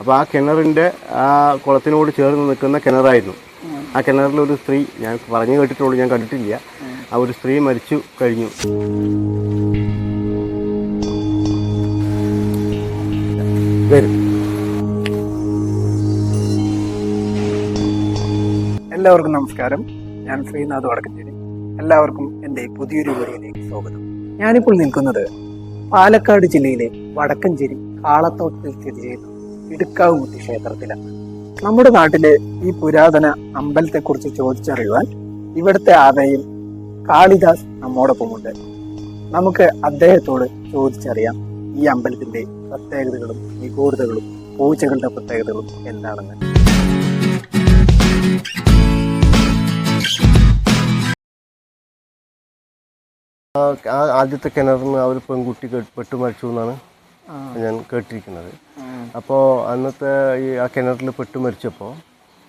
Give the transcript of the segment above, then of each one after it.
അപ്പോൾ ആ കിണറിൻ്റെ ആ കുളത്തിനോട് ചേർന്ന് നിൽക്കുന്ന കിണറായിരുന്നു. ആ കിണറിലൊരു സ്ത്രീ, ഞാൻ പറഞ്ഞു കേട്ടിട്ടുള്ളൂ, ഞാൻ കണ്ടിട്ടില്ല, ആ ഒരു സ്ത്രീ മരിച്ചു കഴിഞ്ഞു. എല്ലാവർക്കും നമസ്കാരം. ഞാൻ ശ്രീനാഥ് വടക്കഞ്ചേരി. എല്ലാവർക്കും എൻ്റെ പുതിയൊരു വീഡിയോയിലേക്ക് സ്വാഗതം. ഞാനിപ്പോൾ നിൽക്കുന്നത് പാലക്കാട് ജില്ലയിലെ വടക്കഞ്ചേരി കാളത്തോട്ടത്തിൽ സ്ഥിതി ചെയ്യുന്ന ഇടുക്കാവുമുത്തി ക്ഷേത്രത്തിലാണ്. നമ്മുടെ നാട്ടിലെ ഈ പുരാതന അമ്പലത്തെക്കുറിച്ച് ചോദിച്ചറിയുവാൻ ഇവിടുത്തെ ആവേയും കാളിദാസ് നമ്മോടൊപ്പമുണ്ട്. നമുക്ക് അദ്ദേഹത്തോട് ചോദിച്ചറിയാം ഈ അമ്പലത്തിന്റെ പ്രത്യേകതകളും നിഗൂഢതകളും പൂജകളുടെ പ്രത്യേകതകളും എന്താണെന്ന്. ആദ്യത്തെ കിണറിന് ആ ഒരു പെൺകുട്ടി പെട്ടു മരിച്ചു എന്നാണ് ഞാൻ കേട്ടിരിക്കുന്നത്. അപ്പോൾ അന്നത്തെ ആ കിണറിൽ പെട്ടു മരിച്ചപ്പോൾ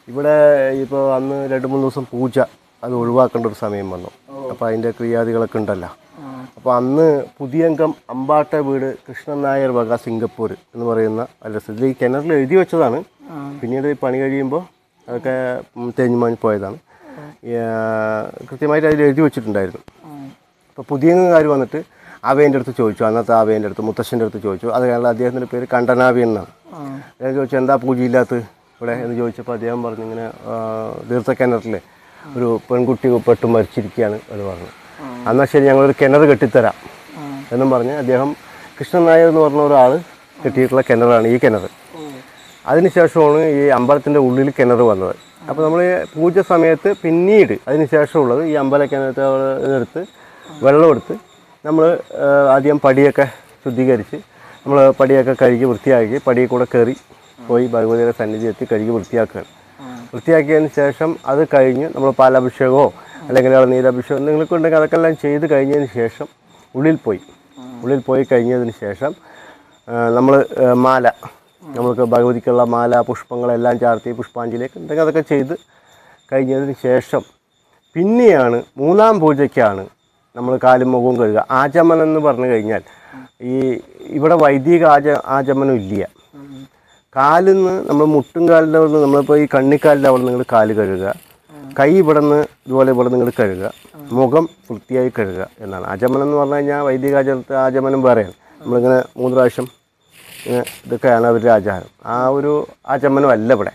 ഇവിടെ ഇപ്പോൾ അന്ന് 2-3 ദിവസം പൂജ അത് ഒഴിവാക്കേണ്ട ഒരു സമയം വന്നു. അപ്പോൾ അതിൻ്റെ ക്രിയാദികളൊക്കെ ഉണ്ടല്ലോ. അപ്പോൾ അന്ന് പുതിയംഗം അമ്പാട്ട വീട് കൃഷ്ണൻ നായർ വക സിംഗപ്പൂർ എന്ന് പറയുന്ന അഡ്രസ്സ് ഇതിൽ ഈ കിണറിൽ എഴുതി വെച്ചതാണ്. പിന്നീട് പണി കഴിയുമ്പോൾ അതൊക്കെ തേഞ്ഞുമാഞ്ഞ് പോയതാണ്. കൃത്യമായിട്ട് അതിൽ എഴുതി വെച്ചിട്ടുണ്ടായിരുന്നു. അപ്പോൾ പുതിയങ്ങുകാർ വന്നിട്ട് ആവേൻ്റെ അടുത്ത് ചോദിച്ചു, അന്നത്തെ ആവേൻ്റെ അടുത്ത്, മുത്തശ്ശൻ്റെ അടുത്ത് ചോദിച്ചു. അത് കാരണം അദ്ദേഹത്തിൻ്റെ പേര് കണ്ടനാവി എന്നാണ്. ഞാൻ ചോദിച്ചു എന്താ പൂജയില്ലാത്ത ഇവിടെ എന്ന് ചോദിച്ചപ്പോൾ അദ്ദേഹം പറഞ്ഞു ഇങ്ങനെ ദീർഘക്കിണറിൽ ഒരു പെൺകുട്ടി പെട്ട് മരിച്ചിരിക്കുകയാണ് എന്ന് പറഞ്ഞു. എന്നാൽ ശരി, ഞങ്ങളൊരു കിണർ കെട്ടിത്തരാം എന്നും പറഞ്ഞ് അദ്ദേഹം കൃഷ്ണൻ നായർ എന്ന് പറഞ്ഞ ഒരാൾ കെട്ടിയിട്ടുള്ള കിണറാണ് ഈ കിണർ. അതിനുശേഷമാണ് ഈ അമ്പലത്തിൻ്റെ ഉള്ളിൽ കിണർ വന്നത്. അപ്പോൾ നമ്മൾ പൂജ സമയത്ത് പിന്നീട് അതിന് ശേഷമുള്ളത് ഈ അമ്പല കിണറെടുത്ത് വെള്ളമെടുത്ത് നമ്മൾ ആദ്യം പടിയൊക്കെ ശുദ്ധീകരിച്ച് നമ്മൾ പടിയൊക്കെ കഴുകി വൃത്തിയാക്കി പടിയിൽ കൂടെ കയറി പോയി ഭഗവതിയുടെ സന്നിധി എത്തി കഴുകി വൃത്തിയാക്കുകയാണ്. വൃത്തിയാക്കിയതിന് ശേഷം അത് കഴിഞ്ഞ് നമ്മൾ പാലഭിഷേകമോ അല്ലെങ്കിൽ നീരാഭിഷേകം നിങ്ങൾക്ക് ഉണ്ടെങ്കിൽ അതൊക്കെ എല്ലാം ചെയ്ത് കഴിഞ്ഞതിന് ശേഷം ഉള്ളിൽ പോയി കഴിഞ്ഞതിന് ശേഷം നമ്മൾ മാല, നമ്മൾക്ക് ഭഗവതിക്കുള്ള മാല പുഷ്പങ്ങളെല്ലാം ചാർത്തി പുഷ്പാഞ്ജലിയൊക്കെ ഉണ്ടെങ്കിൽ അതൊക്കെ ചെയ്ത് കഴിഞ്ഞതിന് ശേഷം പിന്നെയാണ് 3-ാം പൂജയ്ക്കാണ് നമ്മൾ കാലും മുഖവും കഴുകുക. ആചമനം എന്ന് പറഞ്ഞു കഴിഞ്ഞാൽ ഇവിടെ വൈദിക ആചമനം ഇല്ല. കാലിൽ നിന്ന് നമ്മൾ മുട്ടും കാലിൻ്റെ അവിടെ നിന്ന് നമ്മളിപ്പോൾ ഈ കണ്ണിക്കാലിൻ്റെ അവിടെ നിങ്ങൾ കാല് കഴുകുക, കൈ ഇവിടെ നിന്ന് ഇതുപോലെ ഇവിടെ നിങ്ങൾ കഴുകുക, മുഖം വൃത്തിയായി കഴുകുക എന്നാണ്. ആചമനം എന്ന് പറഞ്ഞു കഴിഞ്ഞാൽ വൈദിക ആചമനം വേറെയാണ്. നമ്മളിങ്ങനെ 3 പ്രാവശ്യം ഇങ്ങനെ ഇതൊക്കെയാണ് അവരുടെ ആചാരം. ആ ഒരു ആചമനം അല്ല ഇവിടെ.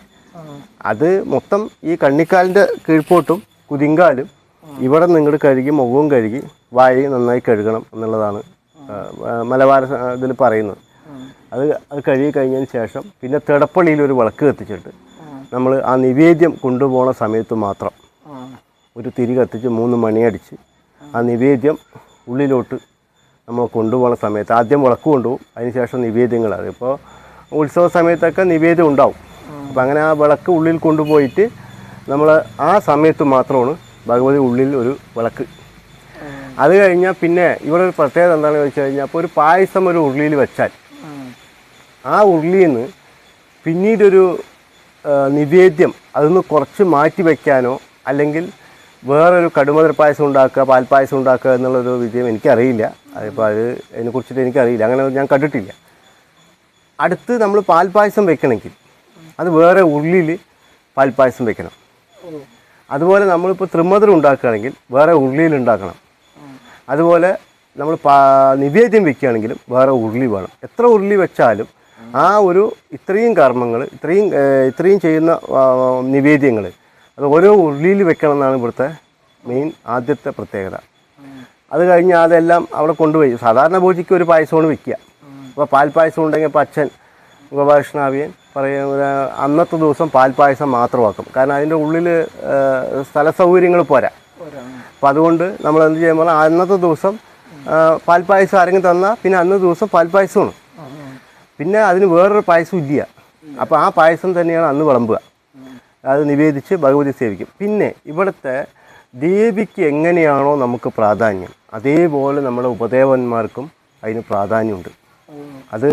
അത് മൊത്തം ഈ കണ്ണിക്കാലിൻ്റെ കീഴ്പോട്ടും കുതിങ്കാലും ഇവിടെ നിങ്ങൾ കഴുകി മുഖവും കഴുകി വായി നന്നായി കഴുകണം എന്നുള്ളതാണ് മലബാർ ഇതിൽ പറയുന്നത്. അത് കഴുകി കഴിഞ്ഞതിന് ശേഷം പിന്നെ തിടപ്പള്ളിയിൽ ഒരു വിളക്ക് കത്തിച്ചിട്ട് നമ്മൾ ആ നിവേദ്യം കൊണ്ടുപോകുന്ന സമയത്ത് മാത്രം ഒരു തിരി കത്തിച്ച് 3 മണിയടിച്ച് ആ നിവേദ്യം ഉള്ളിലോട്ട് നമ്മൾ കൊണ്ടുപോകുന്ന സമയത്ത് ആദ്യം വിളക്ക് കൊണ്ടുപോകും, അതിനുശേഷം നിവേദ്യങ്ങൾ. അതിപ്പോൾ ഉത്സവ സമയത്തൊക്കെ നിവേദ്യം ഉണ്ടാവും. അപ്പം അങ്ങനെ ആ വിളക്ക് ഉള്ളിൽ കൊണ്ടുപോയിട്ട് നമ്മൾ ആ സമയത്ത് മാത്രമാണ് ഭഗവതി ഉള്ളിൽ ഒരു വിളക്ക്. അത് കഴിഞ്ഞാൽ പിന്നെ ഇവിടെ ഒരു പ്രത്യേകത എന്താണെന്ന് വെച്ച് കഴിഞ്ഞാൽ അപ്പോൾ ഒരു പായസം ഒരു ഉരുളിയിൽ വെച്ചാൽ ആ ഉരുളിയിൽ നിന്ന് പിന്നീടൊരു നിവേദ്യം അതിന്ന് കുറച്ച് മാറ്റി വയ്ക്കാനോ അല്ലെങ്കിൽ വേറൊരു കടുമധുര പായസം ഉണ്ടാക്കുക, പാൽപ്പായസം ഉണ്ടാക്കുക എന്നുള്ളൊരു വിജയം എനിക്കറിയില്ല. അതിപ്പോൾ അതിനെക്കുറിച്ചിട്ട് എനിക്കറിയില്ല, അങ്ങനെ ഞാൻ കണ്ടിട്ടില്ല. അടുത്ത് നമ്മൾ പാൽപ്പായസം വെക്കണമെങ്കിൽ അത് വേറെ ഉരുളിയിൽ പാൽപ്പായസം വെക്കണം. അതുപോലെ നമ്മളിപ്പോൾ ത്രിമധുരം ഉണ്ടാക്കുകയാണെങ്കിൽ വേറെ ഉരുളിയിൽ ഉണ്ടാക്കണം. അതുപോലെ നമ്മൾ നിവേദ്യം വെക്കുകയാണെങ്കിലും വേറെ ഉരുളി വേണം. എത്ര ഉരുളി വെച്ചാലും ആ ഒരു ഇത്രയും കർമ്മങ്ങൾ ഇത്രയും ചെയ്യുന്ന നിവേദ്യങ്ങൾ അത് ഓരോ ഉരുളിയിൽ വെക്കണം എന്നാണ് ഇവിടുത്തെ മെയിൻ ആദ്യത്തെ പ്രത്യേകത. അത് കഴിഞ്ഞ് അതെല്ലാം അവിടെ കൊണ്ടുപോയി സാധാരണ പൂജയ്ക്ക് ഒരു പായസമാണ് വെക്കുക. അപ്പോൾ പാൽപ്പായസം ഉണ്ടെങ്കിൽ ഇപ്പോൾ അച്ഛൻ ഗോപാലകൃഷ്ണാവിയൻ പറയുന്ന അന്നത്തെ ദിവസം പാൽപ്പായസം മാത്രമാക്കും. കാരണം അതിൻ്റെ ഉള്ളിൽ സ്ഥല സൗകര്യങ്ങൾ പോരാ. അപ്പോൾ അതുകൊണ്ട് നമ്മൾ എന്ത് ചെയ്യുമ്പോൾ അന്നത്തെ ദിവസം പാൽപ്പായസം ആരെങ്കിലും തന്നാൽ പിന്നെ അന്നത്തെ ദിവസം പാൽപ്പായസമാണ്. പിന്നെ അതിന് വേറൊരു പായസം ഇല്ല. അപ്പോൾ ആ പായസം തന്നെയാണ് അന്ന് വിളമ്പുക. അത് നിവേദിച്ച് ഭഗവതി സേവിക്കും. പിന്നെ ഇവിടുത്തെ ദേവിക്ക് എങ്ങനെയാണോ നമുക്ക് പ്രാധാന്യം അതേപോലെ നമ്മുടെ ഉപദേവന്മാർക്കും അതിന് പ്രാധാന്യമുണ്ട്. അത്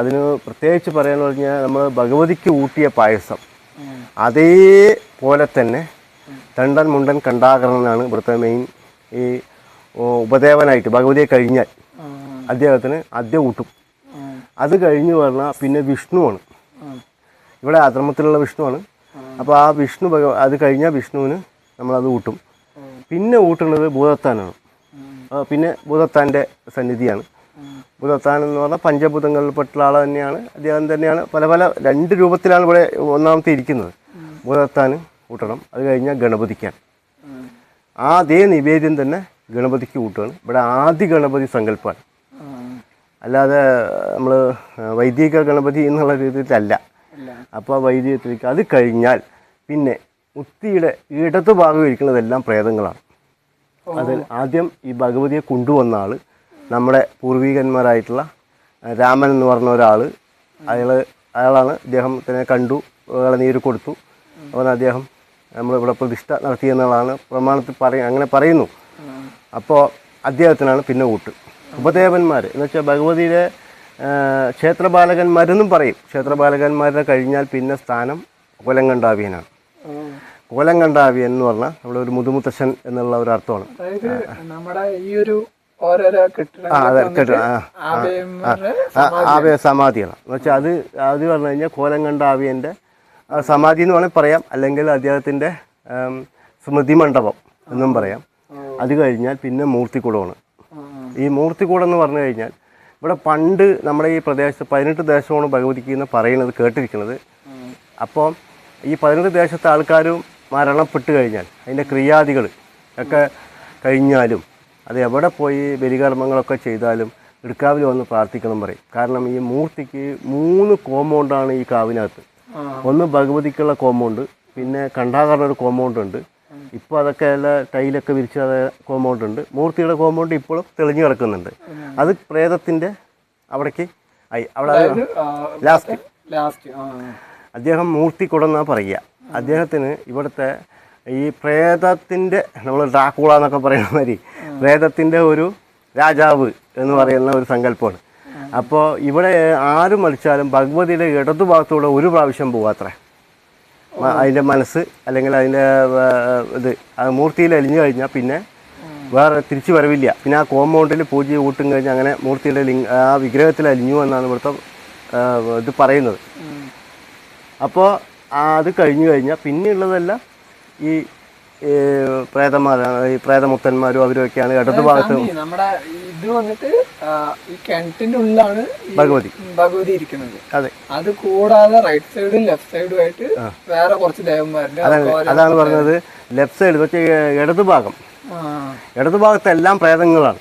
അതിന് പ്രത്യേകിച്ച് പറയാന്ന് പറഞ്ഞാൽ നമ്മൾ ഭഗവതിക്ക് ഊട്ടിയ പായസം അതേപോലെ തന്നെ തണ്ടൻ മുണ്ടൻ കണ്ടാകരനാണ് ഇവിടുത്തെ മെയിൻ ഈ ഉപദേവനായിട്ട് ഭഗവതിയെ കഴിഞ്ഞാൽ അദ്ദേഹത്തിന് ആദ്യം ഊട്ടും. അത് കഴിഞ്ഞ് പറഞ്ഞാൽ പിന്നെ വിഷ്ണുവാണ്. ഇവിടെ ആശ്രമത്തിലുള്ള വിഷ്ണുവാണ്. അപ്പോൾ ആ വിഷ്ണു അത് കഴിഞ്ഞാൽ വിഷ്ണുവിന് നമ്മളത് ഊട്ടും. പിന്നെ ഊട്ടുന്നത് ഭൂതത്താനാണ്. പിന്നെ ഭൂതത്താൻ്റെ സന്നിധിയാണ്. ഭൂതത്താൻ എന്ന് പറഞ്ഞാൽ പഞ്ചഭൂതങ്ങളിൽപ്പെട്ടുള്ള ആൾ തന്നെയാണ്. അദ്ദേഹം തന്നെയാണ് പല പല 2 രൂപത്തിലാണ് ഇവിടെ ഒന്നാമത്തെ ഇരിക്കുന്നത്. ഭൂതത്താന് ഊട്ടണം. അത് കഴിഞ്ഞാൽ ഗണപതിക്കാണ്. അതേ നിവേദ്യം തന്നെ ഗണപതിക്ക് ഊട്ടുകയാണ്. ഇവിടെ ആദ്യ ഗണപതി സങ്കല്പമാണ്, അല്ലാതെ നമ്മൾ വൈദിക ഗണപതി എന്നുള്ള രീതിയിലല്ല. അപ്പോൾ വൈദികത്തിലേക്ക് അത് കഴിഞ്ഞാൽ പിന്നെ മുത്തിയുടെ ഇടതു ഭാഗം ഇരിക്കുന്നതെല്ലാം പ്രേതങ്ങളാണ്. അതിൽ ആദ്യം ഈ ഭഗവതിയെ കൊണ്ടുവന്ന ആൾ നമ്മുടെ പൂർവികന്മാരായിട്ടുള്ള രാമൻ എന്ന് പറഞ്ഞ ഒരാൾ, അയാളാണ്. അദ്ദേഹത്തിനെ കണ്ടു, നീര് കൊടുത്തു. അവൻ അദ്ദേഹം നമ്മളിവിടെ പ്രതിഷ്ഠ നടത്തിയെന്നുള്ളതാണ് പ്രമാണത്തിൽ അങ്ങനെ പറയുന്നു. അപ്പോൾ അദ്ദേഹത്തിനാണ് പിന്നെ ഊട്ട്. ഉപദേവന്മാർ എന്ന് വെച്ചാൽ ഭഗവതിയുടെ ക്ഷേത്രപാലകന്മാരെന്നും പറയും. ക്ഷേത്രപാലകന്മാരുടെ കഴിഞ്ഞാൽ പിന്നെ സ്ഥാനം കോലങ്കണ്ടാവിയനാണ്. കോലങ്കണ്ടാവിയൻ എന്ന് പറഞ്ഞാൽ നമ്മളൊരു മുതുമുത്തശ്ശൻ എന്നുള്ള ഒരു അർത്ഥമാണ്. നമ്മുടെ ഈ ഒരു ഓരോരോ ആവയ സമാധികളാണ് എന്ന് വെച്ചാൽ അത് പറഞ്ഞു കഴിഞ്ഞാൽ കോലങ്കണ്ടാവിയൻ്റെ സമാധി എന്ന് വേണമെങ്കിൽ പറയാം, അല്ലെങ്കിൽ അദ്ദേഹത്തിൻ്റെ സ്മൃതി മണ്ഡപം എന്നും പറയാം. അത് കഴിഞ്ഞാൽ പിന്നെ മൂർത്തിക്കൂടമാണ്. ഈ മൂർത്തിക്കൂടം എന്ന് പറഞ്ഞു കഴിഞ്ഞാൽ ഇവിടെ പണ്ട് നമ്മുടെ ഈ പ്രദേശത്ത് 18 ദേശമാണ് ഭഗവതിക്ക് എന്ന് പറയുന്നത് കേട്ടിരിക്കുന്നത്. അപ്പോൾ ഈ 18 ദേശത്തെ ആൾക്കാരും മരണപ്പെട്ട് കഴിഞ്ഞാൽ അതിൻ്റെ ക്രിയാദികൾ ഒക്കെ കഴിഞ്ഞാലും അത് എവിടെ പോയി ബലികർമ്മങ്ങളൊക്കെ ചെയ്താലും ഇടുക്കാവിൽ വന്ന് പ്രാർത്ഥിക്കണം പറയും. കാരണം ഈ മൂർത്തിക്ക് 3 കോമ്പൗണ്ടാണ് ഈ കാവിനകത്ത്. ഒന്ന് ഭഗവതിക്കുള്ള കോമ്പൗണ്ട്, പിന്നെ കണ്ടാകാരൻ്റെ ഒരു കോമ്പൗണ്ട് ഉണ്ട്. ഇപ്പോൾ അതൊക്കെ എല്ലാം ടൈലൊക്കെ വിരിച്ച കോമ്പൗണ്ട് ഉണ്ട്. മൂർത്തിയുടെ കോമ്പൗണ്ട് ഇപ്പോഴും തെളിഞ്ഞു കിടക്കുന്നുണ്ട്. അത് പ്രേതത്തിൻ്റെ അവിടേക്ക് അവിടെ ലാസ്റ്റ് അദ്ദേഹം മൂർത്തിക്കുടം എന്നാണ് പറയുക. അദ്ദേഹത്തിന് ഇവിടുത്തെ ഈ പ്രേതത്തിൻ്റെ നമ്മൾ ഡ്രാക്കുള എന്നൊക്കെ പറയുന്ന മാതിരി പ്രേതത്തിൻ്റെ ഒരു രാജാവ് എന്ന് പറയുന്ന ഒരു സങ്കല്പമാണ്. അപ്പോൾ ഇവിടെ ആരും മരിച്ചാലും ഭഗവതിയുടെ ഇടതുഭാഗത്തൂടെ ഒരു പ്രാവശ്യം പോകാത്രേ. അതിൻ്റെ മനസ്സ് അല്ലെങ്കിൽ അതിൻ്റെ ഇത് മൂർത്തിയിൽ അലിഞ്ഞു കഴിഞ്ഞാൽ പിന്നെ വേറെ തിരിച്ചു വരവില്ല. പിന്നെ ആ കോമ്പൗണ്ടിൽ പൂജ കൂട്ടും കഴിഞ്ഞാൽ അങ്ങനെ മൂർത്തിയുടെ ആ വിഗ്രഹത്തിൽ അലിഞ്ഞു എന്നാണ് ഇവിടുത്തെ ഇത് പറയുന്നത്. അപ്പോൾ അത് കഴിഞ്ഞു കഴിഞ്ഞാൽ പിന്നെയുള്ളതെല്ലാം ഈ പ്രേതന്മാരാണ്, ഈ പ്രേതമുത്തന്മാരും അവരൊക്കെയാണ് ഇടതുഭാഗത്ത്. നമ്മുടെ ഇത് വന്നിട്ട് ഈ കിണറ്റിന്റെ ഉള്ളിലാണ് ഭഗവതി ഇരിക്കുന്നത്. അതെ, അത് കൂടാതെ റൈറ്റ് സൈഡും ലെഫ്റ്റ് സൈഡും ആയിട്ട് വേറെ കുറച്ച് ദേവന്മാരുണ്ട്. അതാണ് പറഞ്ഞത്. ലെഫ്റ്റ് സൈഡ് ഇടതുഭാഗം, ഇടതുഭാഗത്തെല്ലാം പ്രേതങ്ങളാണ്.